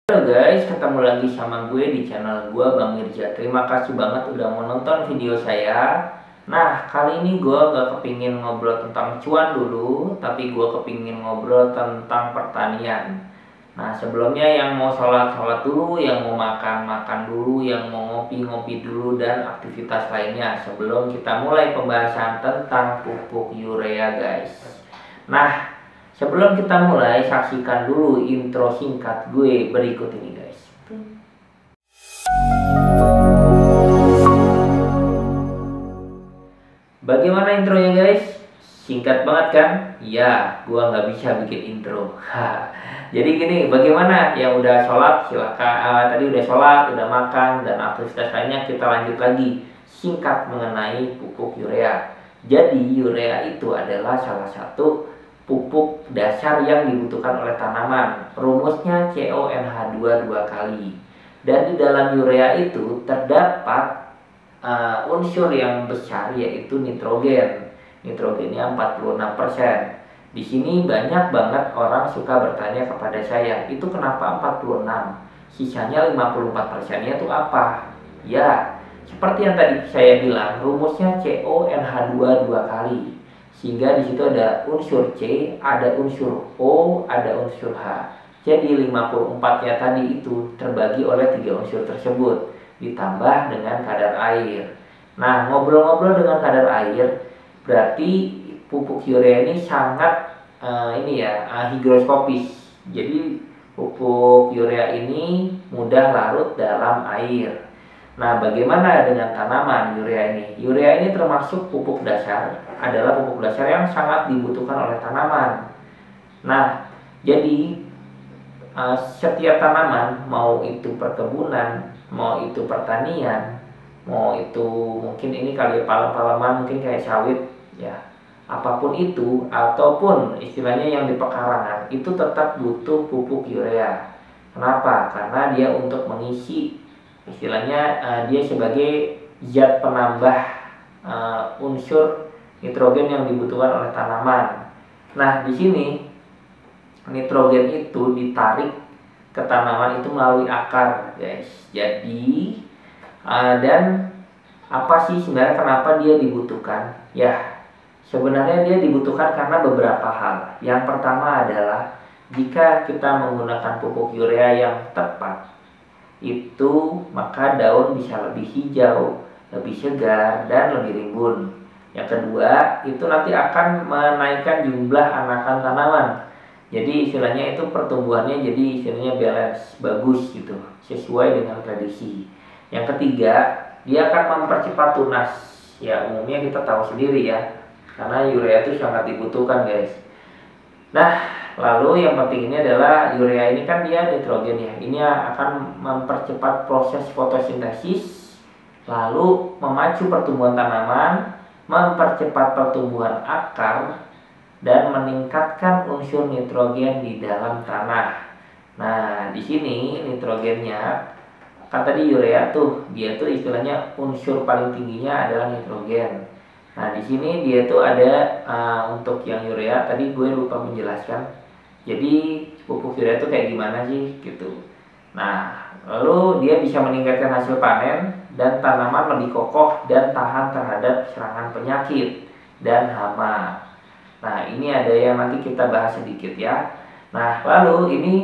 Halo guys, ketemu lagi sama gue di channel gue Bang Mirja. Terima kasih banget udah mau nonton video saya. Nah, kali ini gue gak kepingin ngobrol tentang cuan dulu, tapi gue kepingin ngobrol tentang pertanian. Nah, sebelumnya yang mau sholat dulu, yang mau makan dulu, yang mau ngopi dulu, dan aktivitas lainnya sebelum kita mulai pembahasan tentang pupuk urea guys. Nah, sebelum kita mulai, saksikan dulu intro singkat gue berikut ini guys. Bagaimana intronya guys? Singkat banget kan? Ya, gua nggak bisa bikin intro. Jadi gini, bagaimana yang udah sholat silakan. Tadi udah sholat, udah makan, dan aktivitas lainnya kita lanjut lagi. Singkat mengenai pupuk urea. Jadi urea itu adalah salah satu pupuk dasar yang dibutuhkan oleh tanaman. Rumusnya CONH2 dua kali. Dan di dalam urea itu terdapat unsur yang besar yaitu nitrogen. Nitrogennya 46%. Di sini banyak banget orang suka bertanya kepada saya, itu kenapa 46? Sisanya 54%-nya itu apa? Ya, seperti yang tadi saya bilang, rumusnya CONH2 dua kali. Sehingga di situ ada unsur C, ada unsur O, ada unsur H. Jadi 54-nya tadi itu terbagi oleh 3 unsur tersebut ditambah dengan kadar air. Nah, ngobrol-ngobrol dengan kadar air berarti pupuk urea ini sangat higroskopis. Jadi pupuk urea ini mudah larut dalam air. Nah, bagaimana dengan tanaman urea ini? Urea ini termasuk pupuk dasar, adalah pupuk dasar yang sangat dibutuhkan oleh tanaman. Nah, jadi setiap tanaman, mau itu perkebunan, mau itu pertanian, mau itu mungkin ini kali palem-paleman, mungkin kayak sawit, ya, apapun itu, ataupun istilahnya yang di pekarangan, itu tetap butuh pupuk urea. Kenapa? Karena dia untuk mengisi, istilahnya dia sebagai zat penambah unsur nitrogen yang dibutuhkan oleh tanaman. Nah, di sini nitrogen itu ditarik ke tanaman itu melalui akar, guys. Jadi dan apa sih sebenarnya kenapa dia dibutuhkan? Ya, sebenarnya dia dibutuhkan karena beberapa hal. Yang pertama adalah jika kita menggunakan pupuk urea yang tepat, itu maka daun bisa lebih hijau, lebih segar, dan lebih rimbun. Yang kedua, itu nanti akan menaikkan jumlah anakan tanaman. Jadi istilahnya itu pertumbuhannya jadi istilahnya balance, bagus gitu, sesuai dengan prediksi. Yang ketiga, dia akan mempercepat tunas. Ya, umumnya kita tahu sendiri ya, karena urea itu sangat dibutuhkan guys. Nah, lalu yang penting ini adalah urea ini kan dia nitrogen ya. Ini akan mempercepat proses fotosintesis, lalu memacu pertumbuhan tanaman, mempercepat pertumbuhan akar, dan meningkatkan unsur nitrogen di dalam tanah. Nah, di sini nitrogennya kan tadi urea tuh, dia tuh istilahnya unsur paling tingginya adalah nitrogen. Nah, di sini dia tuh ada untuk yang urea tadi gue lupa menjelaskan. Jadi pupuk urea itu kayak gimana sih gitu. Nah, lalu dia bisa meningkatkan hasil panen dan tanaman lebih kokoh dan tahan terhadap serangan penyakit dan hama. Nah, ini ada yang nanti kita bahas sedikit ya. Nah, lalu ini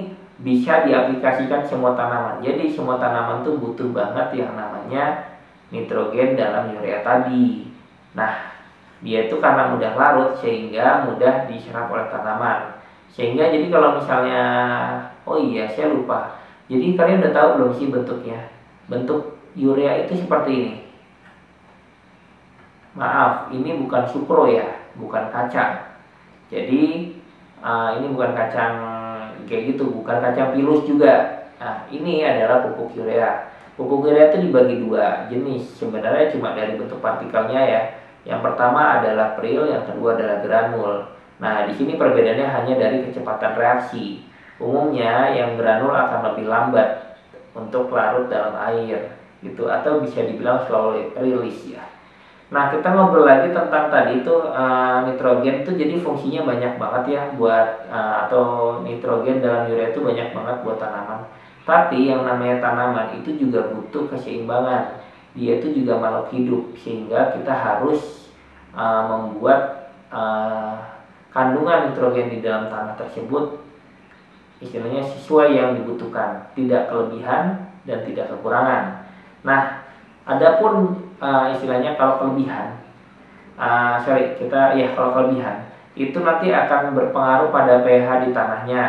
bisa diaplikasikan semua tanaman. Jadi semua tanaman tuh butuh banget yang namanya nitrogen dalam urea tadi. Nah, dia itu karena mudah larut sehingga mudah diserap oleh tanaman. Sehingga jadi kalau misalnya, oh iya saya lupa. Jadi kalian udah tahu belum sih bentuknya? Bentuk urea itu seperti ini. Maaf, ini bukan sukro ya, bukan kacang. Jadi ini bukan kacang kayak gitu, bukan kacang pilus juga. Nah, ini adalah pupuk urea. Pupuk urea itu dibagi dua jenis. Sebenarnya cuma dari bentuk partikelnya ya. Yang pertama adalah pril, yang kedua adalah granul. Nah, di sini perbedaannya hanya dari kecepatan reaksi. Umumnya yang granul akan lebih lambat untuk larut dalam air, gitu, atau bisa dibilang slow release ya. Nah, kita ngobrol lagi tentang tadi itu nitrogen itu jadi fungsinya banyak banget ya buat atau nitrogen dalam urea itu banyak banget buat tanaman. Tapi yang namanya tanaman itu juga butuh keseimbangan. Dia itu juga makhluk hidup, sehingga kita harus membuat kandungan nitrogen di dalam tanah tersebut istilahnya sesuai yang dibutuhkan, tidak kelebihan dan tidak kekurangan. Nah, adapun istilahnya kalau kelebihan, kalau kelebihan itu nanti akan berpengaruh pada pH di tanahnya.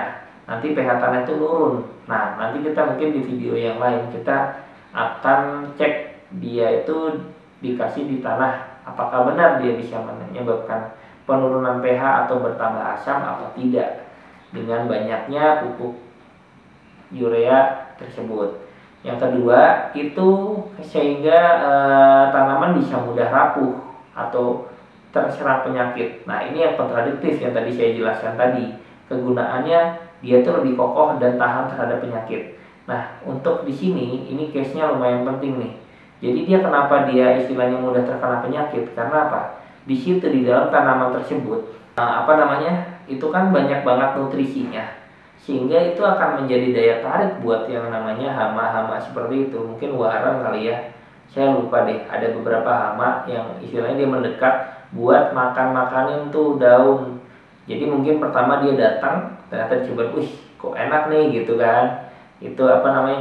Nanti pH tanah itu turun. Nah, nanti kita mungkin di video yang lain kita akan cek dia itu dikasih di tanah, apakah benar dia bisa menyebabkan penurunan pH atau bertambah asam atau tidak dengan banyaknya pupuk urea tersebut. Yang kedua itu sehingga tanaman bisa mudah rapuh atau terserang penyakit. Nah, ini yang kontradiktif yang tadi saya jelaskan tadi. Kegunaannya dia itu lebih kokoh dan tahan terhadap penyakit. Nah, untuk di sini ini case-nya lumayan penting nih. Jadi dia kenapa dia istilahnya mudah terkena penyakit? Karena apa? Di situ di dalam tanaman tersebut itu kan banyak banget nutrisinya, sehingga itu akan menjadi daya tarik buat yang namanya hama-hama seperti itu. Mungkin warang kali ya, saya lupa deh, ada beberapa hama yang istilahnya dia mendekat buat makan-makanin tuh daun. Jadi mungkin pertama dia datang, ternyata dicoba, wih kok enak nih gitu kan, itu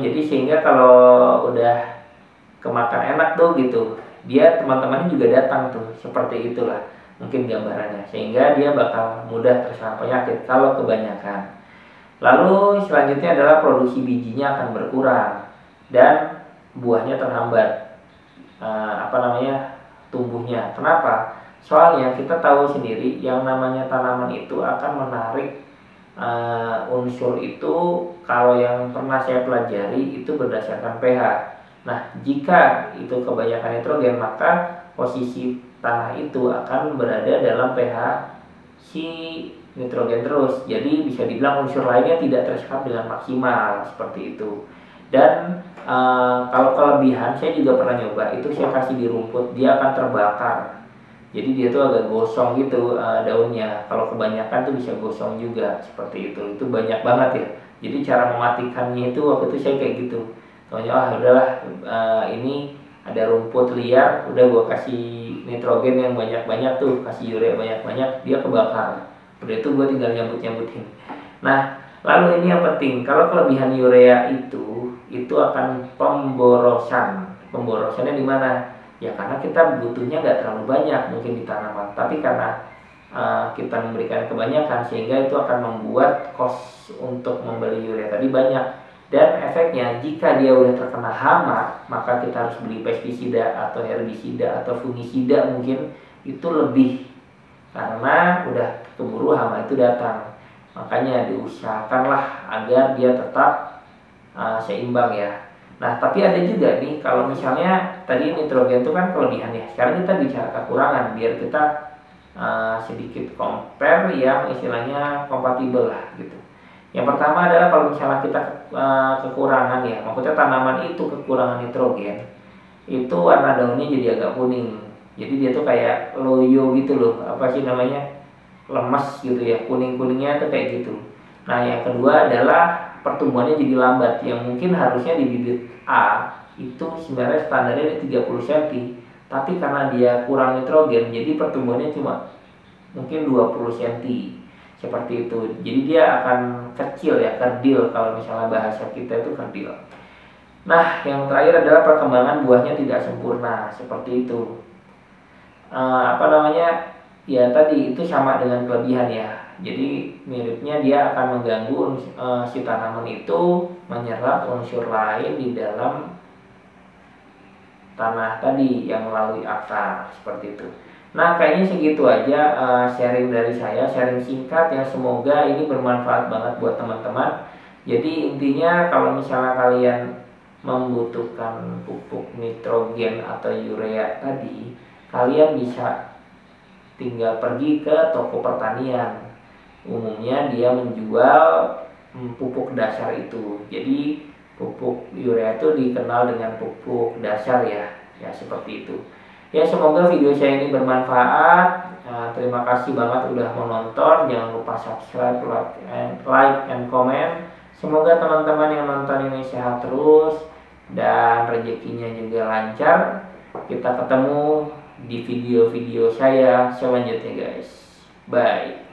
jadi sehingga kalau udah kemakan enak tuh gitu, dia teman-temannya juga datang tuh, seperti itulah mungkin gambarannya, sehingga dia bakal mudah terserang penyakit kalau kebanyakan. Lalu selanjutnya adalah produksi bijinya akan berkurang dan buahnya terhambat tumbuhnya. Kenapa? Soalnya kita tahu sendiri yang namanya tanaman itu akan menarik unsur itu, kalau yang pernah saya pelajari itu berdasarkan pH. Nah, jika itu kebanyakan nitrogen, maka posisi tanah itu akan berada dalam pH si nitrogen terus. Jadi bisa dibilang unsur lainnya tidak terserap dengan maksimal seperti itu. Dan kalau kelebihan, saya juga pernah nyoba, itu saya kasih di rumput, dia akan terbakar. Jadi dia tuh agak gosong gitu daunnya. Kalau kebanyakan tuh bisa gosong juga seperti itu. Itu banyak banget ya. Jadi cara mematikannya itu waktu itu saya kayak gitu. Soalnya udahlah, ini ada rumput liar, udah gua kasih nitrogen yang banyak-banyak tuh, kasih urea banyak-banyak, dia kebakar. Udah itu gua tinggal nyambut-nyambutin. Nah, lalu ini yang penting, kalau kelebihan urea itu akan pemborosan. Pemborosannya di mana? Ya karena kita butuhnya nggak terlalu banyak mungkin di tanaman, tapi karena kita memberikan kebanyakan, sehingga itu akan membuat cost untuk membeli urea tadi banyak. Dan efeknya, jika dia udah terkena hama, maka kita harus beli pestisida atau herbisida atau fungisida mungkin itu lebih, karena udah keburu hama itu datang. Makanya diusahakanlah agar dia tetap seimbang ya. Nah, tapi ada juga nih, kalau misalnya tadi nitrogen itu kan kelebihan ya, sekarang kita bicara kekurangan biar kita sedikit compare yang istilahnya kompatibel lah gitu. Yang pertama adalah kalau misalnya kita kekurangan ya, maksudnya tanaman itu kekurangan nitrogen, itu warna daunnya jadi agak kuning. Jadi dia tuh kayak loyo gitu loh, lemas gitu ya, kuning-kuningnya tuh kayak gitu. Nah, yang kedua adalah pertumbuhannya jadi lambat, yang mungkin harusnya di bibit A itu sebenarnya standarnya di 30 cm, tapi karena dia kurang nitrogen, jadi pertumbuhannya cuma mungkin 20 cm. Seperti itu. Jadi dia akan kecil ya, kerdil, kalau misalnya bahasa kita itu kerdil. Nah, yang terakhir adalah perkembangan buahnya tidak sempurna, seperti itu. Ya tadi itu sama dengan kelebihan ya. Jadi miripnya dia akan mengganggu si tanaman itu menyerap unsur lain di dalam tanah tadi yang melalui akar, seperti itu. Nah, kayaknya segitu aja sharing dari saya, sharing singkat ya, semoga ini bermanfaat banget buat teman-teman. Jadi intinya kalau misalnya kalian membutuhkan pupuk nitrogen atau urea tadi, kalian bisa tinggal pergi ke toko pertanian. Umumnya dia menjual pupuk dasar itu. Jadi pupuk urea itu dikenal dengan pupuk dasar ya, seperti itu. Ya, semoga video saya ini bermanfaat. Terima kasih banget udah menonton. Jangan lupa subscribe, like, and comment. Semoga teman-teman yang nonton ini sehat terus dan rezekinya juga lancar. Kita ketemu di video-video saya selanjutnya guys. Bye.